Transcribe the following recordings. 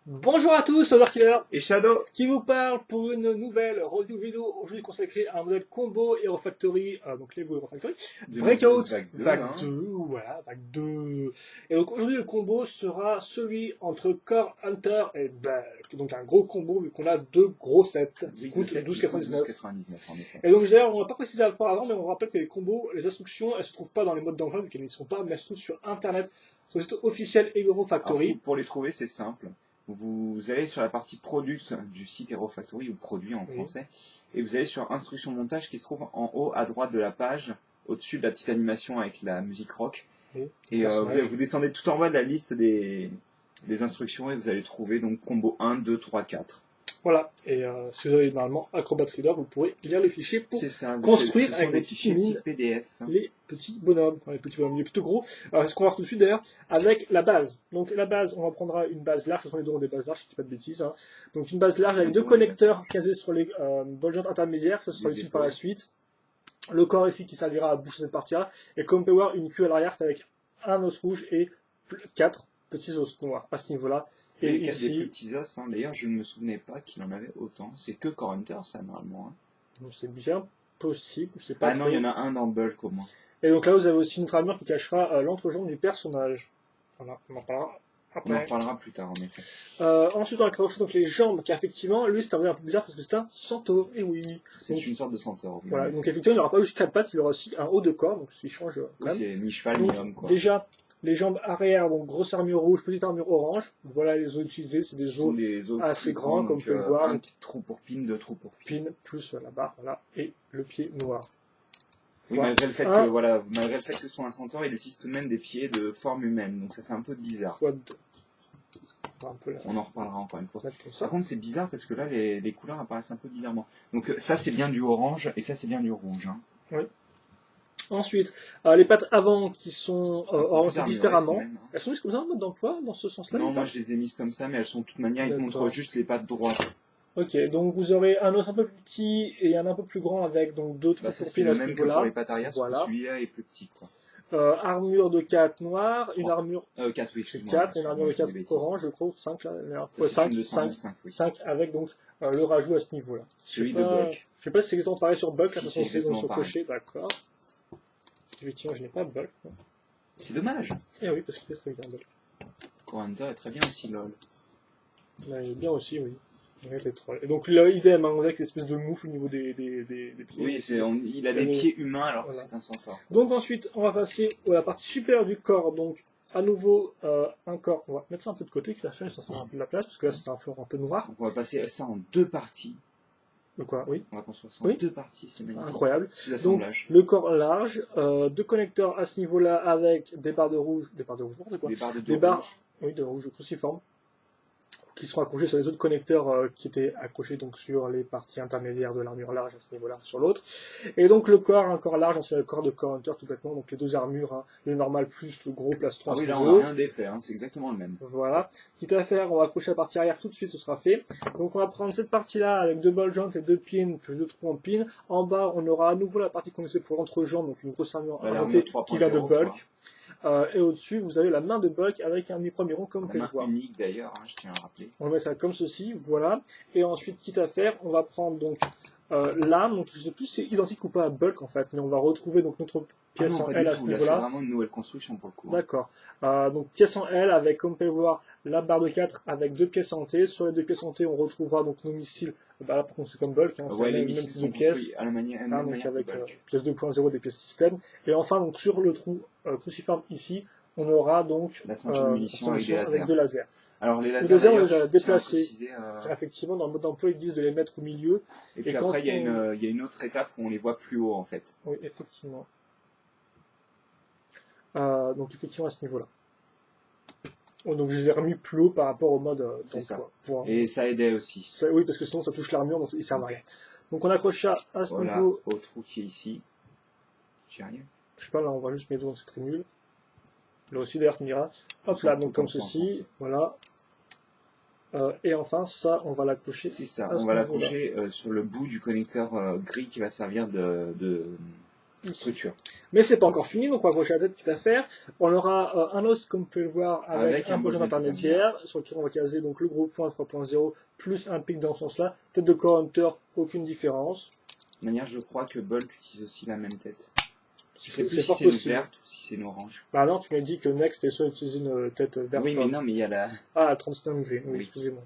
Bonjour à tous, c'est Killer Et Shadow, qui vous parle pour une nouvelle review vidéo aujourd'hui consacrée à un modèle combo Hero Factory, donc Lego Hero Factory, 2012 Breakout vague 2, Vague hein. 2, voilà, Vague 2. Et donc aujourd'hui le combo sera celui entre Core Hunter et Bulk, donc un gros combo vu qu'on a deux gros sets qui Oui, coûtent 12,99. 12,99 en effet. Et donc d'ailleurs on va pas préciser avant, mais on rappelle que les combos, les instructions, elles se trouvent pas dans les modes d'emploi vu qu'elles ne sont pas, mais elles se trouvent sur internet, sur le site officiel Hero Alors Factory. pour les trouver, c'est simple. Vous allez sur la partie Products du site Hero Factory, ou Produits en Oui. français, et vous allez sur Instruction montage qui se trouve en haut à droite de la page, au-dessus de la petite animation avec la musique rock. Oui, Et personnage. vous descendez tout en bas de la liste des instructions et vous allez trouver donc combo 1, 2, 3, 4. Voilà, et si vous avez normalement Acrobat Reader, vous pourrez lire les fichiers pour C'est ça, construire ce sont avec des vos petites fichiers mines type PDF. les petits bonhommes, enfin, les petits bonhommes, les plutôt gros. Alors, ce qu'on va voir tout de suite d'ailleurs, avec la base. Donc la base, on prendra une base large, ce sont les deux ont des bases larges, si je dis pas de bêtises. Hein. Donc une base large avec deux connecteurs casés sur les ball joints intermédiaires, ça sera Des utile par la épaules. suite. Le corps ici qui servira à boucher cette partie-là, et comme on peut voir, une queue à l'arrière avec un os rouge et 4 petits os noirs à ce niveau-là. Et Et des plus ici, petits os, hein. D'ailleurs, je ne me souvenais pas qu'il en avait autant. C'est que Core Hunter, ça, normalement, hein. c'est bien possible, je sais pas Ah non, il y trop. en a un dans Bulk au moins. Et donc là, vous avez aussi une autre armure qui cachera l'entrejambe du personnage. Voilà, on en parlera On en après. reparlera plus tard, en effet. Ensuite, on a accroché donc les jambes, car effectivement, lui, c'est un modèle un peu bizarre parce que c'est un centaure. Et oui. C'est Donc, une sorte de centaure. Oui, voilà, donc effectivement, il n'aura pas juste 4 pattes, il aura aussi un haut de corps, donc il change quand oui, même. c'est mi-cheval, Donc, mi-homme, quoi. déjà, les jambes arrière, donc grosse armure rouge, petite armure orange. Voilà les os utilisés, c'est Ce des sont os des os assez plus grands, grands, comme vous donc pouvez le voir. un Donc, trou pour pin, deux trous pour pin. pin plus la barre, voilà, et le pied noir. Oui, Fois malgré le fait que, 1, voilà, malgré le fait que ce soit un centaure, il utilise tout de même des pieds de forme humaine, donc ça fait un peu bizarre. fois 2. Un peu là. On en reparlera encore une fois. Mettre comme ça. Par contre, c'est bizarre parce que là, les couleurs apparaissent un peu bizarrement. Donc ça, c'est bien du orange, et ça, c'est bien du rouge, hein. Oui. Ensuite, les pattes avant qui sont Un peu plus orientées armurées, différemment. même, hein. Elles sont mises comme ça en mode d'emploi dans ce sens-là? Non, les moi pattes je les ai mises comme ça, mais elles sont de toute manière, ils te montrent D'accord. juste les pattes droites. Ok, donc vous aurez un os un peu plus petit et un peu plus grand avec donc deux trous Bah, ça pour c'est pile à le ce même que pour niveau-là. les pattes arrière, sauf que Voilà. celui-là est plus petit, quoi. Armure de 4 noire, une 3. armure 4, oui, c'est excuse-moi. 4 et une armure de Excuse-moi, je dis 4 des bêtises. orange, je crois, 5 là. Ça, c'est une 5, 211, 5, oui. 5 avec donc le rajout à ce niveau-là. Celui de Bulk. Je sais pas si c'est exactement pareil sur Bulk, Si, la c'est façon c'est dans exactement ce pareil. cocher, d'accord. Effectivement, je n'ai pas Bulk. C'est dommage. Et oui, parce qu'il est très bien Bulk. Core Hunter est très bien aussi, lol. Là, il est bien aussi, oui. Avec les trolls. Et donc là, idem, hein, avec l'espèce de moufle au niveau des pieds. Oui, il a des pieds humains alors que Voilà. c'est un centaure. Donc ensuite, on va passer à la partie supérieure du corps. Donc, à nouveau, un corps. On va mettre ça un peu de côté, que ça change, ça fera un peu de la place, parce que là, c'est un fond un peu noir. Donc on va passer ça en deux parties. De quoi? Oui. On va construire ça en Oui. deux parties, c'est magnifique. Incroyable. Donc, Sous-assemblage. le corps large, deux connecteurs à ce niveau-là avec des barres de rouge, n'importe quoi. Des barres de Des dos barres, rouges. oui, de rouge cruciforme, qui seront accrochés sur les autres connecteurs qui étaient accrochés donc sur les parties intermédiaires de l'armure large à ce niveau-là sur l'autre. Et donc le corps, un corps large, c'est le corps de Core Hunter tout bêtement, donc les deux armures, hein, le normal plus le gros plastron Ah à ce oui, là on niveau. n'a rien défait, hein, c'est exactement le même. Voilà. Quitte à faire, on va accrocher la partie arrière tout de suite, ce sera fait. Donc on va prendre cette partie-là avec deux ball joints et deux pins, plus deux trous en pin. En bas, on aura à nouveau la partie qu'on essaie pour l'entrejambe, donc une grosse armure argentée qui vient de Bulk. Et au-dessus, vous avez la main de Bulk avec un premier rond comme vous pouvez le voir. Unique d'ailleurs, hein, je tiens à rappeler. On met ça comme ceci, voilà. Et ensuite, quitte à faire, on va prendre donc l'arme. Donc je sais plus si c'est identique ou pas à Bulk en fait, mais on va retrouver donc notre pièce en L à ce Là, c'est niveau-là. vraiment une nouvelle construction pour le coup. D'accord. Donc pièce en L avec, comme vous pouvez le voir, la barre de 4 avec deux pièces en T. Sur les deux pièces en T, on retrouvera donc nos missiles. Bah là, par contre, c'est comme Bulk, hein, c'est Ouais, le les même missiles type sont de pièces. construits à la manière, Donc avec pièce 2.0 des pièces système. Et enfin, donc sur le trou cruciforme ici, on aura donc la ceinture de munitions avec des lasers. Avec deux lasers. Alors les Les lasers, on les a déplacés. Préciser, Effectivement, dans le mode d'emploi, ils disent de les mettre au milieu. Et puis après, il y a une autre étape où on les voit plus haut en fait. Oui, effectivement. Donc effectivement à ce niveau-là. Donc je les ai remis plus haut par rapport au mode d'emploi. Et ça aidait aussi. Oui, parce que sinon ça touche l'armure, donc ils servent à rien. Donc on accroche ça à ce niveau. Au trou qui est ici. J'y arrive. Je sais pas, là on voit juste mes doigts, donc c'est très nul. Là aussi d'ailleurs tu me diras. Hop là, donc comme ceci, voilà. Et enfin ça, on va l'accrocher. C'est ça, on va l'accrocher sur le bout du connecteur gris qui va servir de ici. Structure. Mais c'est pas encore fini, donc on va approcher la petite affaire. On aura un os, comme vous pouvez le voir, avec un ball joint intermédiaire, sur lequel on va caser donc le gros point 3.0, plus un pic dans ce sens-là. Tête de counter, aucune différence. De manière, je crois que Bulk utilise aussi la même tête. Je sais plus C'est si fort c'est une possible. verte ou si c'est une orange. Bah non, tu m'as dit que Next est seul utiliser une tête verte. Oui, mais non, mais il y a la... Ah, 39 degrés, oui, Oui. excusez-moi.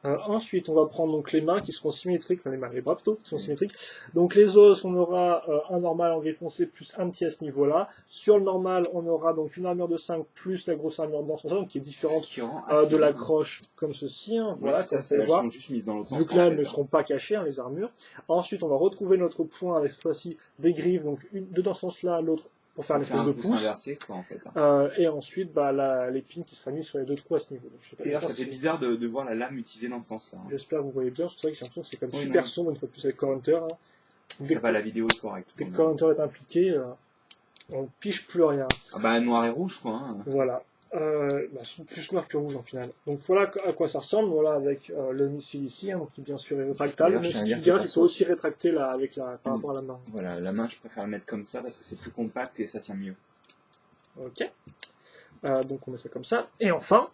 Ensuite, on va prendre donc les mains qui seront symétriques, enfin les bras plutôt, qui sont symétriques. Donc les os, on aura un normal en gris foncé plus un petit à ce niveau-là. Sur le normal, on aura donc une armure de 5 plus la grosse armure dans son sens, qui est différente de la croche comme ceci. Hein. Oui, voilà, ça, c'est elles voir. sont juste mises dans l'autre sens. Vu que là, elles ne seront pas cachées, hein, les armures. Ensuite, on va retrouver notre point avec cette fois-ci des griffes, donc deux dans ce sens-là, l'autre pour faire l'effet de pouce. Inversé, quoi, en fait. Et ensuite, l'épine qui sera mise sur les deux trous à ce niveau. Donc, je sais pas, et là, ça fait bizarre de voir la lame utilisée dans ce sens-là. Hein. J'espère que vous voyez bien, c'est vrai que j'ai l'impression que c'est comme super sombre une fois de plus avec Counter. Hein. Ça va, la vidéo est correcte. Dès que Counter est impliqué, on ne piche plus rien. Ah bah noir et rouge quoi. Hein. Voilà. C'est plus noir que rouge en final. Donc voilà à quoi ça ressemble, voilà avec le missile ici, hein, qui bien sûr est rétractable, mais ce qui dirait c'est qu'il faut aussi rétracter là, par rapport à la main. Voilà, la main je préfère la mettre comme ça parce que c'est plus compact et ça tient mieux. Ok. Donc on met ça comme ça. Et enfin,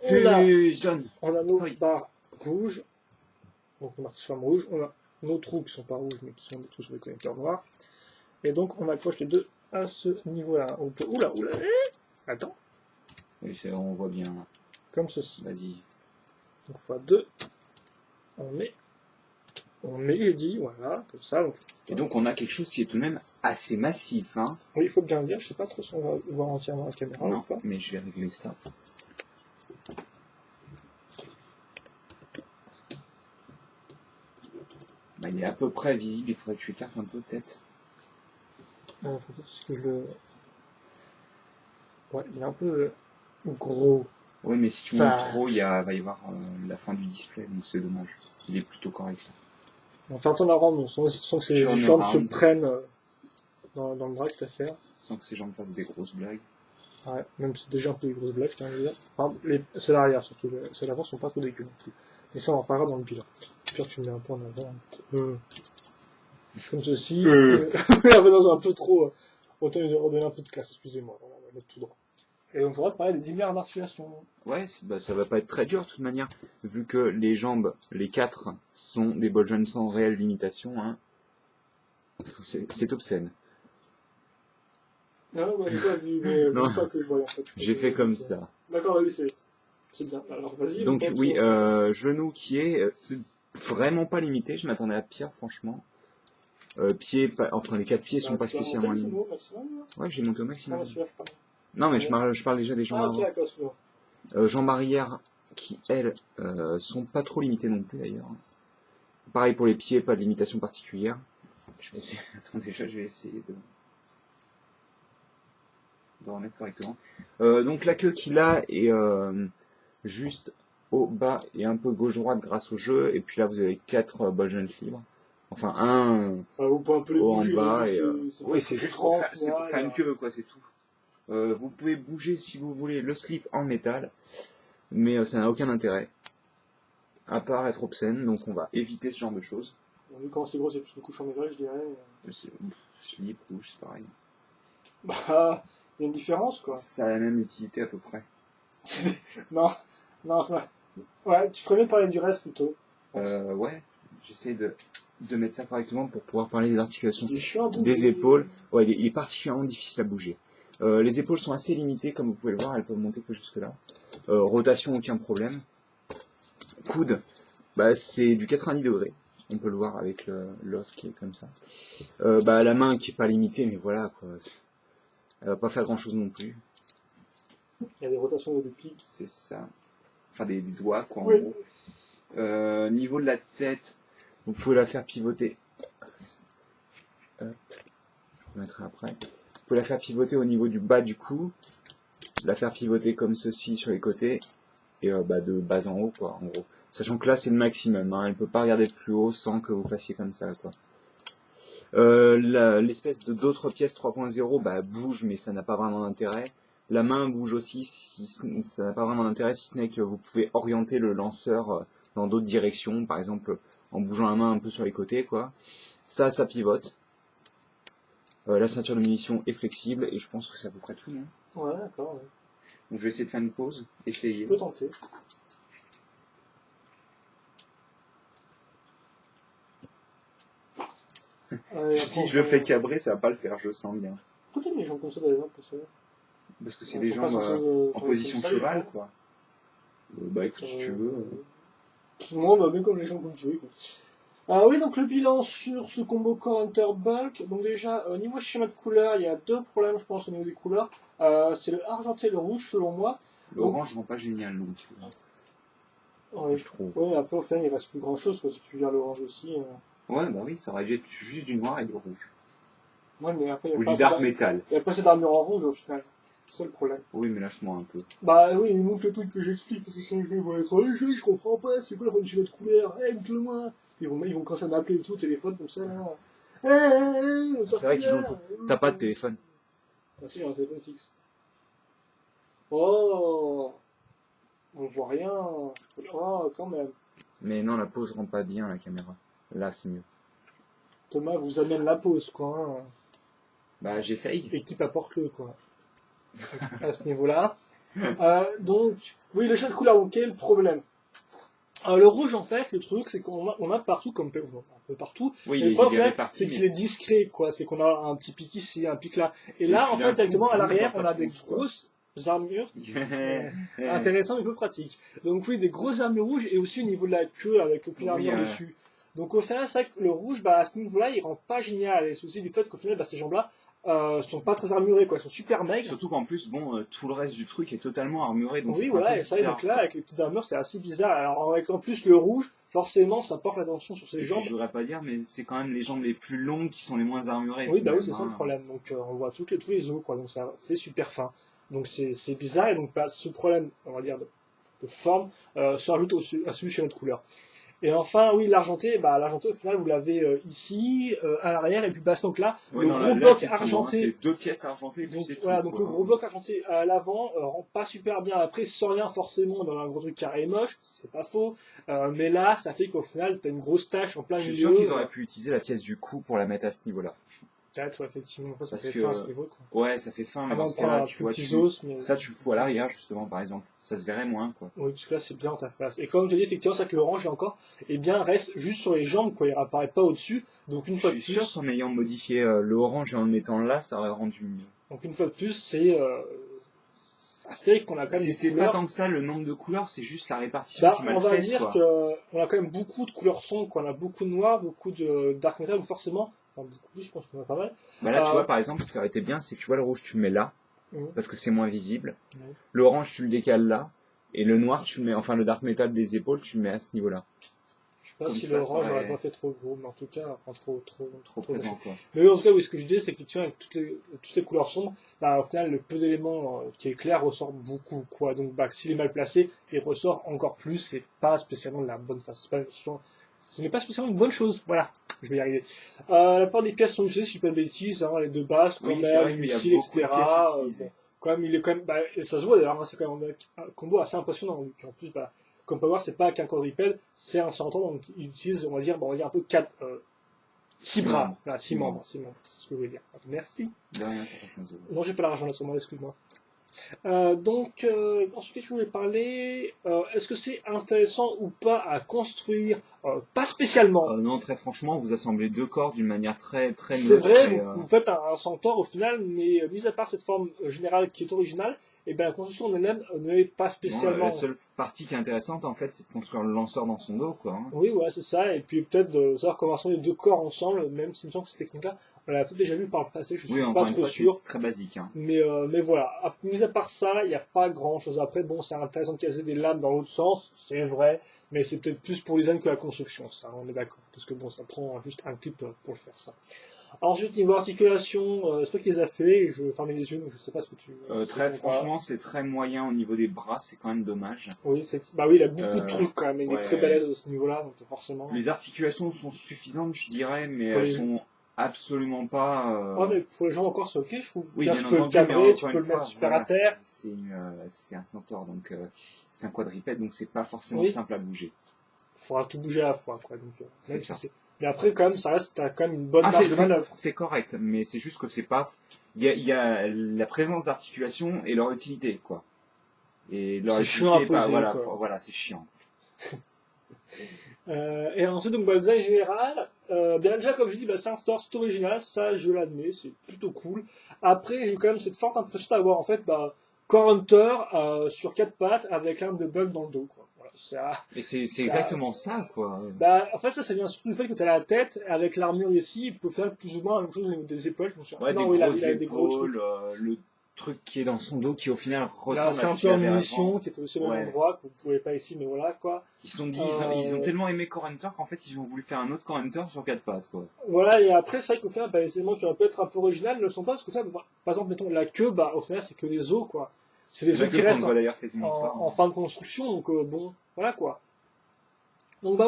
on a nos barres rouges, donc nos marques sur forme rouge, on a nos trous qui sont pas rouges mais qui sont des trous sur les connecteurs noirs. Et donc on accroche les deux à ce niveau-là. Oula, attends. Oui, on voit bien. Comme ceci. Vas-y. Donc x2, on met les 10, voilà, comme ça. Donc, et donc on a quelque chose qui est tout de même assez massif. Hein. Oui, il faut bien le dire, je sais pas trop si on va voir entièrement la caméra non, ou pas. Mais je vais régler ça. Bah, il est à peu près visible, il faudrait que tu écartes un peu peut-être. Peut-être que je le... Ouais, il est un peu gros. Oui, mais si tu montes trop, va y avoir la fin du display, donc c'est dommage. Il est plutôt correct. On fait un temps d'around, sans que ces jambes se prennent dans le drag, tout à fait. Sans que ces jambes fassent des grosses blagues. Ouais, même si c'est déjà un peu des grosses blagues, je tiens à dire. Enfin, c'est l'arrière surtout, c'est l'avant sont pas trop dégueux non plus. Mais ça on en reparlera dans le bilan. Pire tu me mets un point en avant. Comme ceci. Un peu trop. Autant lui redonner un peu de classe, excusez-moi. On va mettre tout droit. Et on pourra parler des 10 milliards d'articulations. Ouais, ça va pas être très dur de toute manière, vu que les jambes, les 4, sont des ball joints sans réelle limitation. Hein. C'est obscène. Ah ouais, j'ai pas vu, mais pas que je voyais en fait. J'ai fait comme ça. D'accord, oui, c'est bien. Alors vas-y. Donc oui, genou qui est vraiment pas limité, je m'attendais à pire franchement. Pieds, enfin les 4 pieds sont pas spécialement limités. Ouais, j'ai monté au maximum. Non, mais je parle déjà des jambes avant. Jambes arrière qui, elles, sont pas trop limitées non plus d'ailleurs. Pareil pour les pieds, pas de limitation particulière. Je vais essayer, je vais essayer de remettre correctement. Donc la queue qu'il a est juste au bas et un peu gauche-droite grâce au jeu. Et puis là, vous avez 4 ball joints libres. Enfin, un haut en bas. Oui, c'est juste pour faire une queue, quoi, c'est tout. Vous pouvez bouger si vous voulez le slip en métal, mais ça n'a aucun intérêt, à part être obscène, donc on va éviter ce genre de choses. Vu quand c'est gros, c'est plus une couche en métal, je dirais. Slip, couche, c'est pareil. Bah, il y a une différence, quoi. Ça a la même utilité à peu près. non, ça... Ouais, tu ferais mieux de parler du reste plutôt. Ouais, j'essaie de mettre ça correctement pour pouvoir parler des articulations des épaules. Ouais, il est particulièrement difficile à bouger. Les épaules sont assez limitées, comme vous pouvez le voir, elles peuvent monter que jusque là. Rotation, aucun problème. Coude, c'est du 90 degrés. On peut le voir avec l'os qui est comme ça. La main qui est pas limitée, mais voilà quoi. Elle va pas faire grand chose non plus. Il y a des rotations de pics. C'est ça. Enfin des doigts quoi en gros. Niveau de la tête, vous pouvez la faire pivoter. Hop. Je vous mettrai après. Vous pouvez la faire pivoter au niveau du bas du cou, la faire pivoter comme ceci sur les côtés, et de bas en haut, quoi, en gros. Sachant que là, c'est le maximum, hein, elle ne peut pas regarder plus haut sans que vous fassiez comme ça, quoi. L'espèce d'autres pièces 3.0, bouge, mais ça n'a pas vraiment d'intérêt. La main bouge aussi, ça n'a pas vraiment d'intérêt, si ce n'est que vous pouvez orienter le lanceur dans d'autres directions, par exemple, en bougeant la main un peu sur les côtés, quoi. Ça pivote. La ceinture de munitions est flexible et je pense que c'est à peu près tout. Hein. Ouais, d'accord. Ouais. Donc je vais essayer de faire une pause, essayer. Tu peux tenter. Si je le fais cabrer, ça va pas le faire, je sens bien. Pourquoi t'as mis les jambes comme ça d'ailleurs pour ça? Parce que c'est les jambes en position cheval, quoi. Bah écoute, si tu veux. Moi, bah, bien comme les jambes comme tu veux, écoute. Oui, donc le bilan sur ce combo Core Hunter Bulk. Donc déjà, au niveau schéma de couleur, il y a deux problèmes, je pense, au niveau des couleurs. C'est le argenté et le rouge, selon moi. L'orange rend pas génial, non, tu vois. Ouais, je trouve. Ouais, après, au final, il reste plus grand chose, quoi, si tu viens l'orange aussi. Ouais, bah oui, ça aurait dû être juste du noir et du rouge. Ouais, mais après, il y a ou pas du dark metal. Il y a pas assez d'armure en rouge, au final. C'est ça le problème. Oui, mais lâche-moi un peu. Bah oui, il manque le truc que j'explique, parce que sinon je vais être je comprends pas, c'est quoi la production de couleur, écoute-le-moi. Ils vont commencer à m'appeler et tout au téléphone comme ça, là. C'est vrai qu'ils ont. T'as pas de téléphone. Ah si, j'ai un téléphone fixe. Oh, on voit rien. Oh, quand même. Mais non, la pose rend pas bien la caméra. Là, c'est mieux. Thomas vous amène la pause, quoi. Hein. Bah, j'essaye. Équipe apporte-le, quoi. À ce niveau-là. Donc, oui, le chat de couleur, ok, le problème. Le rouge, en fait, le truc, c'est qu'on a partout, comme un peu partout. Oui, le problème, c'est qu'il est discret, quoi. C'est qu'on a un petit pic ici, un pic là. Et là, en fait, directement à l'arrière, on a des grosses armures. Intéressant, mais peu pratique. Donc oui, des grosses armures rouges et aussi au niveau de la queue avec aucune armure dessus. Donc au final, c'est vrai que le rouge, bah, à ce niveau-là, il rend pas génial. Et c'est aussi du fait qu'au final, bah, ces jambes-là sont pas très armurées, quoi. Ils sont super maigres. Surtout qu'en plus, bon, tout le reste du truc est totalement armuré. Donc oui, voilà, et ça, donc là, avec les petites armures, c'est assez bizarre. Alors avec en plus le rouge, forcément, ça porte l'attention sur ses jambes. Je voudrais pas dire, mais c'est quand même les jambes les plus longues qui sont les moins armurées. Oui, bah oui, c'est ça le problème. Donc on voit tous les os, quoi. Donc ça fait super fin. Donc c'est bizarre, et donc bah, ce problème, on va dire, de forme, se rajoute à celui chez notre couleur. Et enfin, oui, l'argenté, au final, vous l'avez ici, à l'arrière, et puis bah, donc là, le gros bloc argenté. C'est deux pièces argentées, donc, voilà, donc le gros bloc argenté à l'avant rend pas super bien. Après, sans rien forcément dans un gros truc carré moche, c'est pas faux. Mais là, ça fait qu'au final, t'as une grosse tache en plein milieu. Je suis sûr qu'ils auraient pu utiliser la pièce du cou pour la mettre à ce niveau-là. Peut-être, ouais, effectivement, ça fait que, fin à ce niveau, quoi. Ouais, ça fait fin, mais dans ce cas-là, tu vois, ça tu le fous à l'arrière, justement, par exemple. Ça se verrait moins, quoi. Oui, parce que là, c'est bien en ta face. Et comme tu as dit, effectivement, ça que l'orange, encore, eh bien, reste juste sur les jambes, quoi. Il apparaît pas au-dessus. Donc, une fois de plus. Je suis sûr qu'en ayant modifié le orange et en le mettant là, ça aurait rendu mieux. Donc, une fois de plus, ça fait qu'on a quand même. C'est pas tant que ça le nombre de couleurs, c'est juste la répartition qui est mal faite. On va dire qu'on a quand même beaucoup de couleurs sombres, quoi. On a beaucoup de noir, beaucoup de dark metal, donc forcément. Enfin, beaucoup plus, je pense qu'on a pas mal. Bah là, tu vois, par exemple, ce qui aurait été bien, c'est que tu vois le rouge, tu le mets là, parce que c'est moins visible. L'orange, tu le décales là, et le noir, tu le mets, enfin le dark metal des épaules, tu le mets à ce niveau-là. Je sais pas si l'orange n'aurait pas fait trop gros, mais en tout cas, enfin, trop présent, quoi. Mais en tout cas, oui, ce que je dis, c'est que tu vois, avec toutes les couleurs sombres, bah, au final, le peu d'éléments qui est clair ressort beaucoup, quoi. Donc, bah, s'il est mal placé, il ressort encore plus, c'est pas spécialement de la bonne face. Ce n'est pas spécialement une bonne chose. Voilà, je vais y arriver. La plupart des pièces sont utilisées, si je ne dis pas de bêtises, hein, les deux bases, quand même, les missiles, etc. Quand même, il est quand même, bah, et ça se voit d'ailleurs, hein, c'est quand même un combo assez impressionnant. Donc, en plus, bah, comme on peut voir, c'est pas qu'un quadripède, c'est un centaure, donc il utilise, on va dire un peu 6 bras. Voilà, 6 membres, c'est ce que je voulais dire. Merci. De rien, ça fait 15 euros. Non, j'ai pas l'argent là sur moi, excuse-moi. Donc, ensuite, je voulais parler, est-ce que c'est intéressant ou pas à construire? Pas spécialement. Non, très franchement, vous assemblez deux corps d'une manière très neutre. C'est vrai, vous faites un centaure au final, mais mis à part cette forme générale qui est originale, et bien la construction en elle-même ne l'est pas spécialement. Non, la seule partie qui est intéressante, en fait, c'est de construire le lanceur dans son dos, quoi. Hein. Oui, ouais, c'est ça, et puis peut-être de savoir comment assembler les deux corps ensemble, même si il me semble que cette technique-là, on l'a peut-être déjà vu par le passé, je suis pas trop sûr. C'est très basique. Hein. Mais voilà, mis à part ça, il n'y a pas grand-chose. Après, bon, c'est intéressant de caser des lames dans l'autre sens, c'est vrai, mais c'est peut-être plus pour les design que la construction, ça, on est d'accord. Parce que bon, ça prend juste un clip pour le faire, ça. Ensuite, niveau articulation, c'est toi qui les as fait, je fermais les yeux, donc je sais pas ce que tu... très franchement, c'est très moyen au niveau des bras, c'est quand même dommage. Oui, oui, il a beaucoup de trucs quand même, il est très balèze à ce niveau-là, donc forcément... Les articulations sont suffisantes, je dirais, mais elles sont absolument pas... mais pour les gens encore, c'est ok, je trouve. Oui, tu peux le cabrer, tu peux le mettre super à terre. C'est un centaure, donc c'est un quadripède, donc c'est pas forcément simple à bouger. Il faudra tout bouger à la fois, quoi. Donc, Mais après, quand même, t'as quand même une bonne marge de manœuvre. C'est correct, mais c'est juste que c'est pas, il y a la présence d'articulation et leur utilité, quoi. Et leur utilité, voilà, c'est chiant. Et ensuite, donc, le design général, bien déjà, comme je dis, Sanctor, c'est original, ça, je l'admets, c'est plutôt cool. Après, j'ai quand même cette forte impression d'avoir, en fait, Core Hunter sur 4 pattes avec l'arme de bug dans le dos, quoi. Voilà, et c'est exactement ça, quoi. En fait, ça vient surtout du fait que tu as la tête avec l'armure ici, il peut faire plus ou moins la même chose au niveau des épaules, je me souviens. Ouais, il a des gros épaules, le truc qui est dans son dos qui au final ressemble à ce qu'il avait munition qui était aussi au même endroit, que vous ne pouvez pas ici, mais voilà, quoi. Ils ont tellement aimé Core Hunter qu'en fait, ils ont voulu faire un autre Core Hunter sur 4 pattes, quoi. Voilà, et après, c'est vrai qu'au final, les éléments qui auraient pu être un peu originales ne le sont pas, parce que ça, par exemple, mettons, la queue, au final, c'est que des os, quoi. C'est des os qui restent en fin de construction, donc bon, voilà, quoi. Donc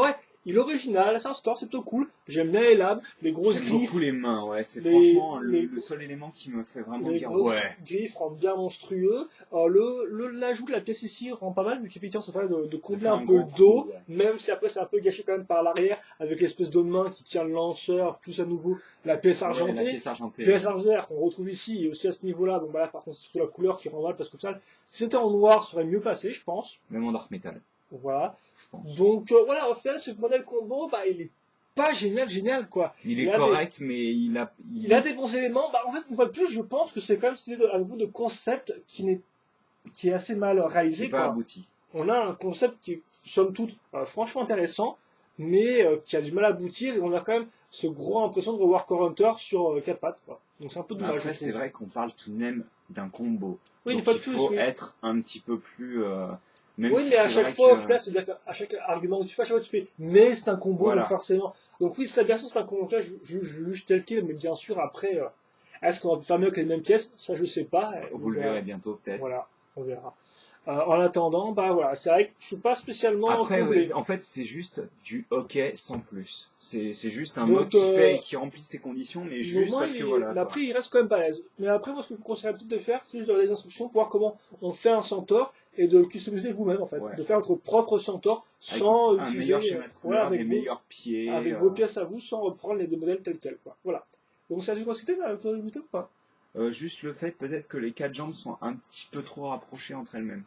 il est original, c'est un store, c'est plutôt cool. J'aime bien les lames, les grosses griffes. J'aime beaucoup les mains, ouais. C'est franchement le seul élément qui me fait vraiment dire ouais. Les griffes rendent bien monstrueux. L'ajout de la pièce ici rend pas mal, vu qu'effectivement ça permet de combler un peu le dos, même si après c'est un peu gâché quand même par l'arrière, avec l'espèce de main qui tient le lanceur, plus à nouveau la pièce argentée. La pièce argentée. Pièce argentée qu'on retrouve ici, et aussi à ce niveau-là. Bon, là par contre c'est surtout la couleur qui rend mal, parce que ça, si c'était en noir, ça aurait mieux passé, je pense. Même en dark metal. Voilà. Donc voilà, au final, ce modèle combo, il est pas génial, quoi. Il est correct, mais il a des bons éléments. En fait, une fois de plus, je pense que c'est quand même à nouveau de concept qui est assez mal réalisé. C'est pas abouti. On a un concept qui est, somme toute, franchement intéressant, mais qui a du mal à aboutir, et on a quand même ce gros impression de revoir Core Hunter sur 4 pattes, quoi. Donc c'est un peu dommage. Après, c'est vrai qu'on parle tout de même d'un combo. Oui, donc une fois de plus. Il faut être un petit peu plus... Même si mais à chaque fois, au final, c'est-à-dire qu'à chaque argument que tu fais, à chaque fois tu fais, mais c'est un combo, donc forcément. Donc oui, bien sûr, c'est un combo, là, je juge tel quel, mais bien sûr, après, est-ce qu'on va faire mieux que les mêmes pièces? Ça, je sais pas. Vous le verrez bientôt, peut-être. Voilà, on verra. En attendant, voilà, c'est vrai que je suis pas spécialement. Après, en fait, c'est juste du hockey sans plus. C'est juste un mob qui remplit ses conditions, mais juste parce que voilà. Mais après, il reste quand même balèze. Mais après, moi, ce que je vous conseillerais peut-être de faire, c'est juste des instructions pour voir comment on fait un centaure et de le customiser vous-même, en fait. De faire votre propre centaure sans utiliser. Un meilleur schéma de couleur, des meilleurs pieds. Avec vos pièces à vous, sans reprendre les deux modèles tels quels, quoi. Voilà. Donc, ça, je vous conseille d'ajouter ou pas? Juste le fait, peut-être que les 4 jambes sont un petit peu trop rapprochées entre elles-mêmes.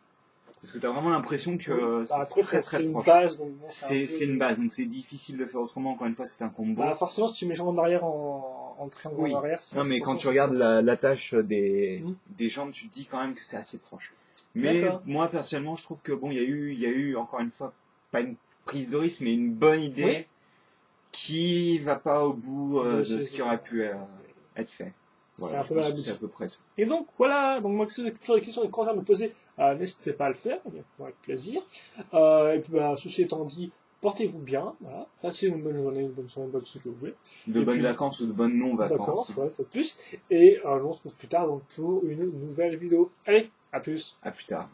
Parce que tu as vraiment l'impression que c'est une base. Donc bon, c'est une base, donc c'est difficile de faire autrement. Encore une fois, c'est un combo. Forcément, si tu mets jambes en arrière en triangle en arrière, non, mais quand tu regardes l'attache des jambes, tu te dis quand même que c'est assez proche. Mais moi, personnellement, je trouve que bon, il y a eu encore une fois, pas une prise de risque, mais une bonne idée qui va pas au bout de ce qui aurait pu être fait. Voilà, c'est à peu près tout. Et donc voilà, donc moi si vous avez toujours des questions et des commentaires à me poser, n'hésitez pas à le faire, avec plaisir. Et puis ceci étant dit, portez-vous bien, voilà. Passez une bonne journée, une bonne soirée, une bonne ce que vous voulez. De bonnes vacances ou de bonnes non-vacances. Peut-être plus. Et on se retrouve plus tard donc, pour une nouvelle vidéo. Allez, à plus. À plus tard.